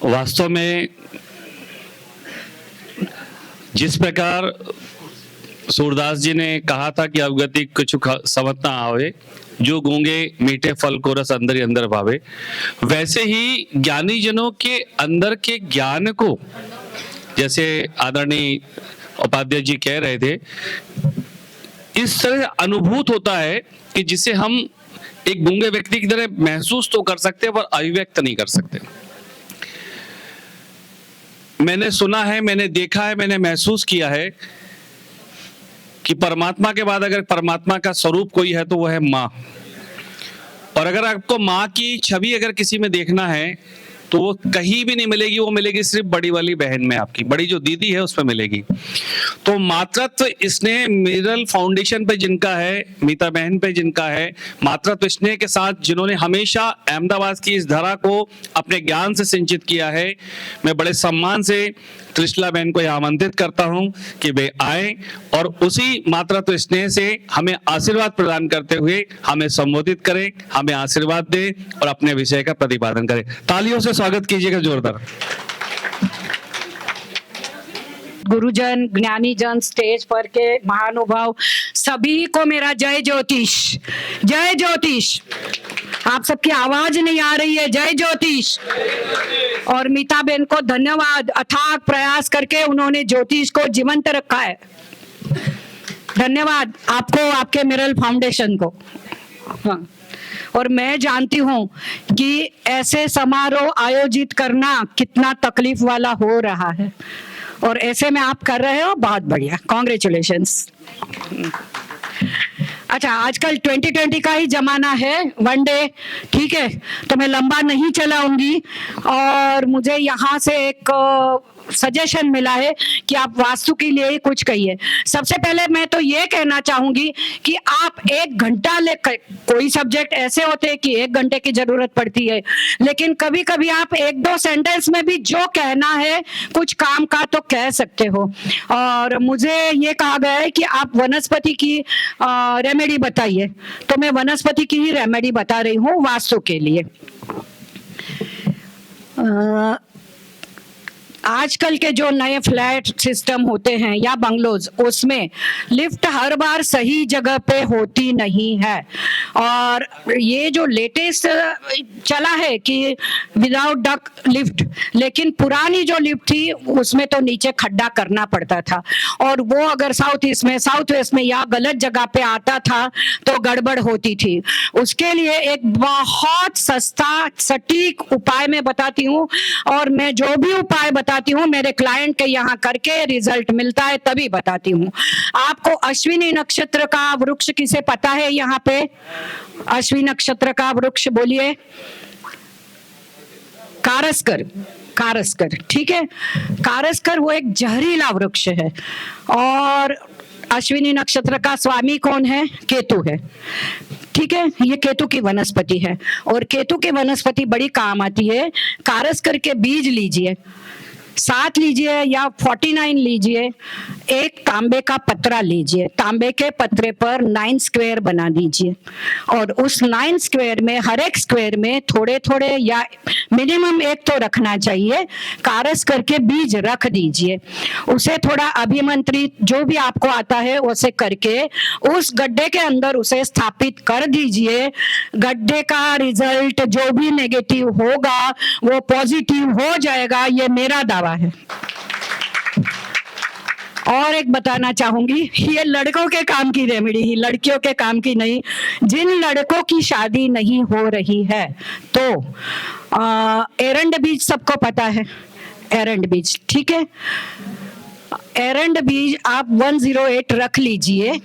वास्तव में जिस प्रकार सूरदास जी ने कहा था कि अवगति कुछ समझ ना आवे, जो गूंगे मीठे फल को रस अंदर ही अंदर भावे, वैसे ही ज्ञानी जनों के अंदर के ज्ञान को, जैसे आदरणीय उपाध्याय जी कह रहे थे, इस तरह अनुभूत होता है कि जिसे हम एक गूंगे व्यक्ति की तरह महसूस तो कर सकते हैं पर अभिव्यक्त नहीं कर सकते। मैंने सुना है, मैंने देखा है, मैंने महसूस किया है कि परमात्मा के बाद अगर परमात्मा का स्वरूप कोई है तो वो है माँ। और अगर आपको माँ की छवि अगर किसी में देखना है तो वो कहीं भी नहीं मिलेगी, वो मिलेगी सिर्फ बड़ी वाली बहन में, आपकी बड़ी जो दीदी है उसमें मिलेगी। तो मातृत्व स्नेह मिरल फाउंडेशन पे जिनका है, मीता बहन पे जिनका है, मातृत्व स्नेह के साथ जिन्होंने हमेशा अहमदाबाद की इस धरा को अपने ज्ञान से सिंचित किया है, मैं बड़े सम्मान से त्रिशला बहन को आमंत्रित करता हूं कि वे आए और उसी मातृत्व स्नेह से हमें आशीर्वाद प्रदान करते हुए हमें संबोधित करें, हमें आशीर्वाद दें और अपने विषय का प्रतिपादन करें। तालियों से स्वागत कीजिएगा जोरदार। गुरुजन, ज्ञानी जन, स्टेज पर के महानुभाव सभी को मेरा जय ज्योतिष। जय ज्योतिष। आप सबकी आवाज नहीं आ रही है, जय ज्योतिष। और मीता बहन को धन्यवाद, अथाक प्रयास करके उन्होंने ज्योतिष को जीवंत रखा है। धन्यवाद आपको, आपके मिरल फाउंडेशन को। हाँ, और मैं जानती हूं कि ऐसे समारोह आयोजित करना कितना तकलीफ वाला हो रहा है और ऐसे में आप कर रहे हो, बहुत बढ़िया, कॉन्ग्रेचुलेशंस। अच्छा, आजकल 2020 का ही जमाना है, वन डे, ठीक है, तो मैं लंबा नहीं चलाऊंगी और मुझे यहाँ से एक सजेशन मिला है कि आप वास्तु के लिए ही कुछ कहिए। सबसे पहले मैं तो ये कहना चाहूंगी कि आप 1 घंटा कोई सब्जेक्ट ऐसे होते हैं कि 1 घंटे की जरूरत पड़ती है, लेकिन कभी कभी आप 1-2 सेंटेंस में भी जो कहना है कुछ काम का तो कह सकते हो। और मुझे ये कहा गया है कि आप वनस्पति की रेमेडी बताइए, तो मैं वनस्पति की ही रेमेडी बता रही हूँ वास्तु के लिए। आजकल के जो नए फ्लैट सिस्टम होते हैं या बंगलोज, उसमें लिफ्ट हर बार सही जगह पे होती नहीं है। और ये जो लेटेस्ट चला है कि विदाउट डक लिफ्ट, लेकिन पुरानी जो लिफ्ट थी उसमें तो नीचे खड्डा करना पड़ता था और वो अगर साउथ ईस्ट में, साउथ वेस्ट में या गलत जगह पे आता था तो गड़बड़ होती थी। उसके लिए एक बहुत सस्ता सटीक उपाय मैं बताती हूँ और मैं जो भी उपाय बताती हूँ मेरे क्लाइंट के यहाँ करके रिजल्ट मिलता है तभी बताती हूँ। आपको अश्विनी नक्षत्र का वृक्ष किसे पता है? यहाँ पे अश्विनी नक्षत्र का वृक्ष बोलिए। कारस्कर। कारस्कर, ठीक है। कारस्कर वो एक जहरीला वृक्ष है और अश्विनी नक्षत्र का स्वामी कौन है? केतु है, ठीक है। ये केतु की वनस्पति है और केतु की वनस्पति बड़ी काम आती है। कारस्कर के बीज लीजिए, 7 लीजिए या 49 लीजिए, एक तांबे का पत्रा लीजिए, तांबे के पत्रे पर 9 स्क्वायर बना दीजिए और उस 9 स्क्वायर में हर एक स्क्वायर में थोड़े थोड़े या मिनिमम एक तो रखना चाहिए, कारस करके बीज रख दीजिए। उसे थोड़ा अभिमंत्रित जो भी आपको आता है उसे करके उस गड्ढे के अंदर उसे स्थापित कर दीजिए। गड्ढे का रिजल्ट जो भी नेगेटिव होगा वो पॉजिटिव हो जाएगा, ये मेरा दावा है। और एक बताना चाहूंगी, ये लड़कों के काम की रेमेडी ही, लड़कियों के काम की नहीं। जिन लड़कों की शादी नहीं हो रही है तो एरंड बीज सबको पता है, एरंड बीज, ठीक है। एरंड बीज आप 108 रख लीजिए,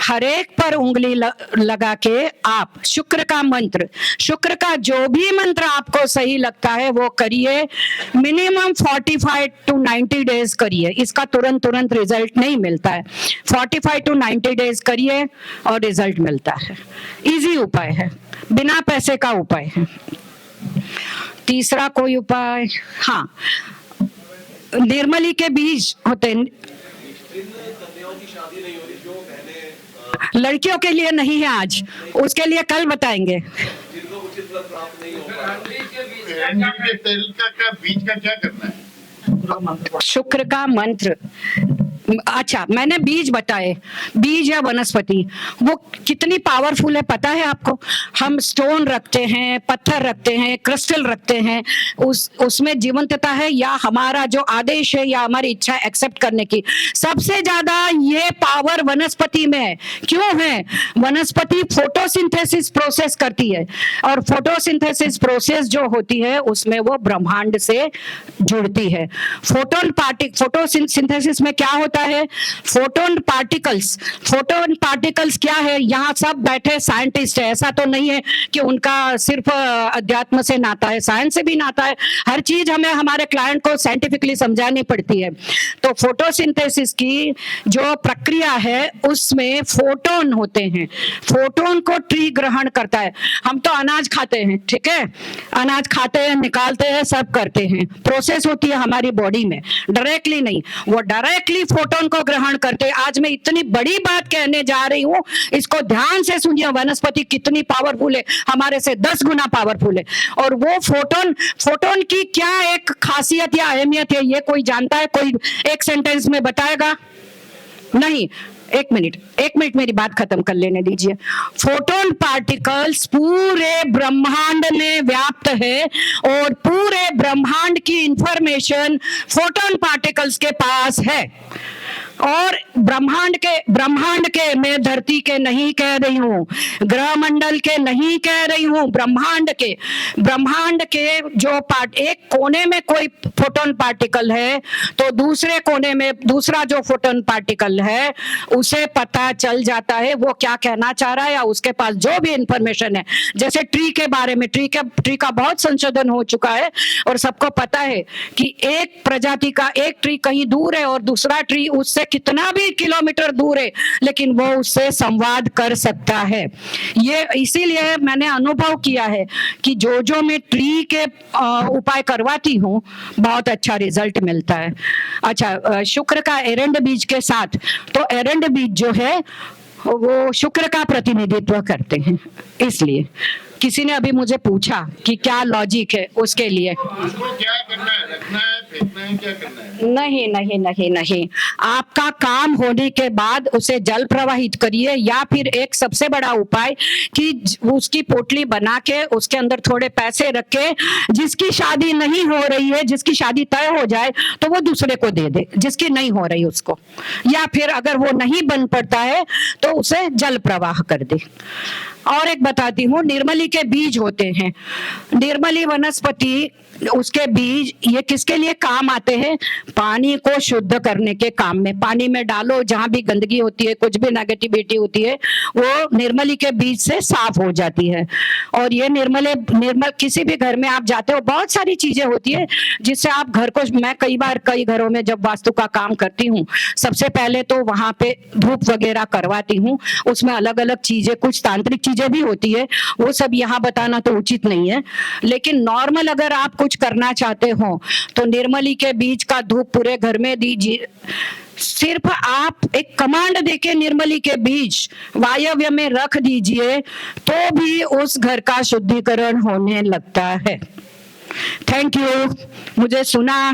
हर एक पर उंगली लगा के आप शुक्र का मंत्र, शुक्र का जो भी मंत्र आपको सही लगता है वो करिए। मिनिमम 45 to 90 डेज करिए, इसका तुरंत रिजल्ट नहीं मिलता है। 45 to 90 डेज करिए और रिजल्ट मिलता है। इजी उपाय है, बिना पैसे का उपाय है। तीसरा कोई उपाय, हाँ, निर्मली के बीज होते हैं, लड़कियों के लिए नहीं है आज, उसके लिए कल बताएंगे। अंडी के तेल का बीज का क्या करना है? शुक्र का मंत्र। अच्छा, मैंने बीज बताए, बीज या वनस्पति वो कितनी पावरफुल है पता है आपको? हम स्टोन रखते हैं, पत्थर रखते हैं, क्रिस्टल रखते हैं, उसमें जीवंतता है या हमारा जो आदेश है या हमारी इच्छा एक्सेप्ट करने की, सबसे ज्यादा ये पावर वनस्पति में है। क्यों है? वनस्पति फोटोसिंथेसिस प्रोसेस करती है और फोटोसिंथेसिस प्रोसेस जो होती है उसमें वो ब्रह्मांड से जुड़ती है। फोटोसिंथेसिस में क्या होता है? फोटोन पार्टिकल्स क्या है? यहाँ सब बैठे साइंटिस्ट है, ऐसा तो नहीं है कि उनका सिर्फ अध्यात्म से नाता है, साइंस से भी नाता है। हर चीज हमें हमारे क्लाइंट को साइंटिफिकली समझानी पड़ती है। तो फोटोसिंथेसिस की जो प्रक्रिया है उसमें फोटोन होते हैं, फोटोन को ट्री ग्रहण करता है। हम तो अनाज खाते हैं, ठीक है, अनाज खाते हैं, निकालते हैं, सब करते हैं, प्रोसेस होती है हमारी बॉडी में, डायरेक्टली नहीं, वो डायरेक्टली फोटोन को ग्रहण करते हैं। आज मैं इतनी बड़ी बात कहने जा रही हूं, इसको ध्यान से सुनिए, वनस्पति कितनी पावरफुल है, हमारे से 10 गुना पावरफुल है। और वो फोटोन की क्या एक खासियत या अहमियत है, ये कोई जानता है? कोई एक सेंटेंस में बताएगा? नहीं, एक मिनट मेरी बात खत्म कर लेने दीजिए। फोटोन पार्टिकल्स पूरे ब्रह्मांड में व्याप्त है और पूरे ब्रह्मांड की इंफॉर्मेशन फोटोन पार्टिकल्स के पास है। और ब्रह्मांड के मैं धरती के नहीं कह रही हूं, ग्रह मंडल के नहीं कह रही हूं, ब्रह्मांड के जो एक कोने में कोई फोटोन पार्टिकल है तो दूसरे कोने में दूसरा जो फोटोन पार्टिकल है उसे पता चल जाता है वो क्या कहना चाह रहा है, या उसके पास जो भी इंफॉर्मेशन है। जैसे ट्री के बारे में, ट्री का बहुत संशोधन हो चुका है और सबको पता है कि एक प्रजाति का एक ट्री कहीं दूर है और दूसरा ट्री उससे कितना भी किलोमीटर दूर है, लेकिन वो उससे संवाद कर सकता है। ये इसीलिए मैंने अनुभव किया है कि जो मैं ट्री के उपाय करवाती हूँ बहुत अच्छा रिजल्ट मिलता है। अच्छा, शुक्र का एरंड बीज के साथ, तो एरंड बीज जो है वो शुक्र का प्रतिनिधित्व करते हैं, इसलिए किसी ने अभी मुझे पूछा कि क्या लॉजिक है उसके लिए। उसको क्या करना है? रखना है, फेंकना है, क्या करना है? नहीं, आपका काम होने के बाद उसे जल प्रवाहित करिए, या फिर एक सबसे बड़ा उपाय कि उसकी पोटली बना के उसके अंदर थोड़े पैसे रख के, जिसकी शादी नहीं हो रही है, जिसकी शादी तय हो जाए तो वो दूसरे को दे दे, जिसकी नहीं हो रही उसको, या फिर अगर वो नहीं बन पड़ता है तो उसे जल प्रवाह कर दे। और एक बताती हूँ, निर्मली के बीज होते हैं, निर्मली वनस्पति, उसके बीज ये किसके लिए काम आते हैं? पानी को शुद्ध करने के काम में। पानी में डालो, जहां भी गंदगी होती है, कुछ भी नेगेटिविटी होती है, वो निर्मली के बीज से साफ हो जाती है। और ये निर्मल किसी भी घर में आप जाते हो, बहुत सारी चीजें होती है जिससे आप घर को, मैं कई घरों में जब वास्तु का काम करती हूँ, सबसे पहले तो वहां पे धूप वगैरह करवाती हूँ, उसमें अलग अलग चीजें, कुछ तांत्रिक चीजें भी होती है, वो सब यहाँ बताना तो उचित नहीं है, लेकिन नॉर्मल अगर आप कुछ करना चाहते हो तो निर्मली के बीज का धूप पूरे घर में दीजिए। सिर्फ आप एक कमांड देके निर्मली के बीज वायव्य में रख दीजिए तो भी उस घर का शुद्धिकरण होने लगता है। थैंक यू, मुझे सुना।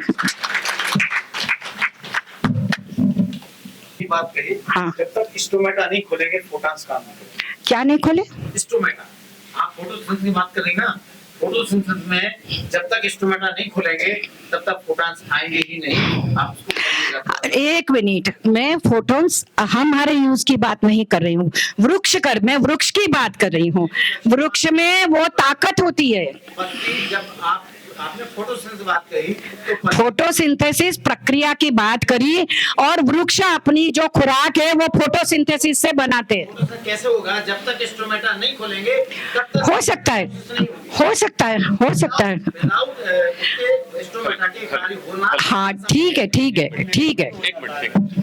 बात कही, हाँ। जब तक स्टोमेटा नहीं खोलेंगे फोटॉन्स काम नहीं करेंगे। क्या नहीं खोले? स्टोमेटा, आप फोटोसिंथेसिस की बात कर रही ना, फोटोसिंथेसिस में जब तक स्टोमेटा नहीं खोलेंगे तब तक फोटॉन्स आएंगे ही नहीं। आप उसको एक मिनट, मैं फोटॉन्स हमारे यूज की बात नहीं कर रही हूँ, मैं वृक्ष की बात कर रही हूँ। वृक्ष में वो ताकत होती है। जब आपने फोटोसिंथेसिस बात कही तो फोटोसिंथेसिस प्रक्रिया की बात करी, और वृक्ष अपनी जो खुराक है वो फोटोसिंथेसिस से बनाते हैं। फोटोसिंथेसिस कैसे होगा? जब तक स्टोमेटा नहीं खोलेंगे तब तक हो सकता है। स्टोमेटा के कार्य होना। हाँ, ठीक है। एक मिनट